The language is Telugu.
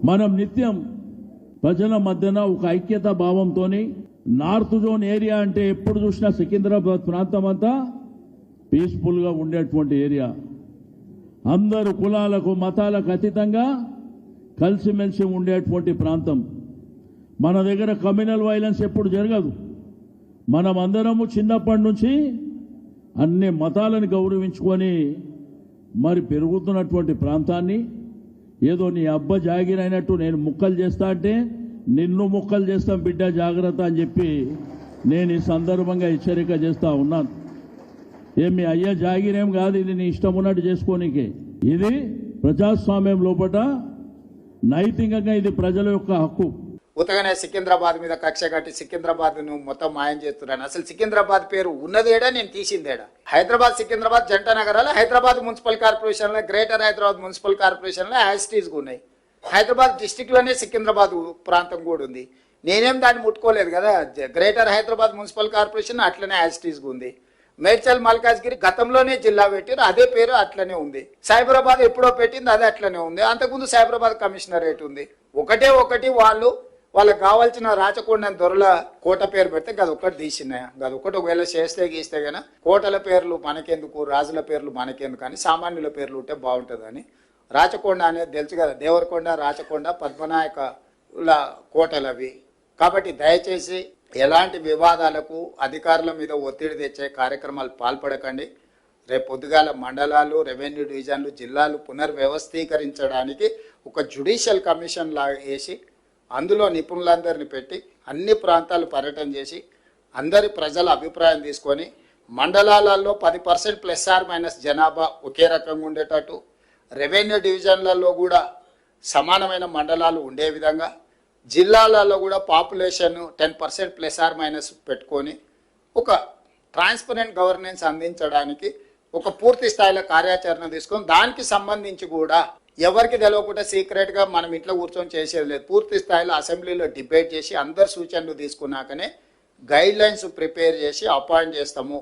మనం నిత్యం ప్రజల మధ్యన ఒక ఐక్యత భావంతోని నార్త్ జోన్ ఏరియా అంటే ఎప్పుడు చూసినా సికింద్రాబాద్ ప్రాంతం అంతా పీస్ఫుల్గా ఉండేటువంటి ఏరియా. అందరు కులాలకు మతాలకు అతీతంగా కలిసిమెలిసి ఉండేటువంటి ప్రాంతం. మన దగ్గర కమ్యూనల్ వైలెన్స్ ఎప్పుడు జరగదు. మనం అందరము చిన్నప్పటి నుంచి అన్ని మతాలను గౌరవించుకొని మరి పెరుగుతున్నటువంటి ప్రాంతాన్ని ఏదో నీ అబ్బ జాగిరైనట్టు నేను ముక్కలు చేస్తా అంటే నిన్ను ముక్కలు చేస్తాం బిడ్డ జాగ్రత్త అని చెప్పి నేను ఈ సందర్భంగా హెచ్చరిక చేస్తా ఉన్నాను. ఏమి అయ్యా జాగిరేం కాదు, ఇది నీ ఇష్టం ఉన్నట్టు చేసుకోనికే. ఇది ప్రజాస్వామ్యం లోపల నైతికంగా ఇది ప్రజల యొక్క హక్కు. ఉతగానే సికింద్రాబాద్ మీద కక్ష కట్టి సికింద్రాబాద్ ను మొత్తం మాయం చేస్తున్నాను. అసలు సికింద్రాబాద్ పేరు ఉన్నదేడా, నేను తీసిందేడా? హైదరాబాద్ సికింద్రాబాద్ జంట నగరాలు హైదరాబాద్ మున్సిపల్ కార్పొరేషన్లో, గ్రేటర్ హైదరాబాద్ మున్సిపల్ కార్పొరేషన్లో యాజిటీస్గా ఉన్నాయి. హైదరాబాద్ డిస్టిక్లోనే సికింద్రాబాద్ ప్రాంతం కూడా ఉంది. నేనేం దాన్ని ముట్టుకోలేదు కదా. గ్రేటర్ హైదరాబాద్ మున్సిపల్ కార్పొరేషన్ అట్లనే యాజిటీస్గా ఉంది. మేడ్చల్ మల్కాజ్గిరి గతంలోనే జిల్లా పెట్టారు, అదే పేరు అట్లనే ఉంది. సైబరాబాద్ ఎప్పుడో పెట్టింది, అదే అట్లనే ఉంది. అంతకుముందు సైబరాబాద్ కమిషనరేట్ ఉంది. ఒకటి వాళ్ళకి కావాల్సిన రాచకొండ దొరల కోట పేరు పెడితే గదొక్కటి తీసినాయా? గదొక్కటి ఒకవేళ చేస్తే గీస్తే కన్నా కోటల పేర్లు మనకెందుకు, రాజుల పేర్లు మనకెందుకు అని సామాన్యుల పేర్లు ఉంటే బాగుంటుందని. రాచకొండ అనేది తెలుసు కదా, దేవరకొండ, రాచకొండ, పద్మనాయకుల కోటలు అవి. కాబట్టి దయచేసి ఎలాంటి వివాదాలకు అధికారుల మీద ఒత్తిడి తెచ్చే కార్యక్రమాలు పాల్పడకండి. రేపు పొద్దుగాల మండలాలు, రెవెన్యూ డివిజన్లు, జిల్లాలు పునర్వ్యవస్థీకరించడానికి ఒక జ్యుడిషియల్ కమిషన్ లాగా వేసి అందులో నిపుణులందరినీ పెట్టి అన్ని ప్రాంతాలు పర్యటన చేసి అందరి ప్రజల అభిప్రాయం తీసుకొని మండలాలలో 10% ± జనాభా ఒకే రకంగా ఉండేటట్టు, రెవెన్యూ డివిజన్లలో కూడా సమానమైన మండలాలు ఉండే విధంగా, జిల్లాలలో కూడా పాపులేషన్ 10% ± పెట్టుకొని ఒక ట్రాన్స్పరెంట్ గవర్నెన్స్ అందించడానికి ఒక పూర్తి స్థాయిలో కార్యాచరణ తీసుకొని దానికి సంబంధించి కూడా ఎవరికి తెలియకుండా సీక్రెట్గా మనం ఇంట్లో కూర్చొని చేసేది లేదు. పూర్తి స్థాయిలో అసెంబ్లీలో డిబేట్ చేసి అందరు సూచనలు తీసుకున్నాకనే గైడ్ లైన్స్ ప్రిపేర్ చేసి అపాయింట్ చేస్తాము.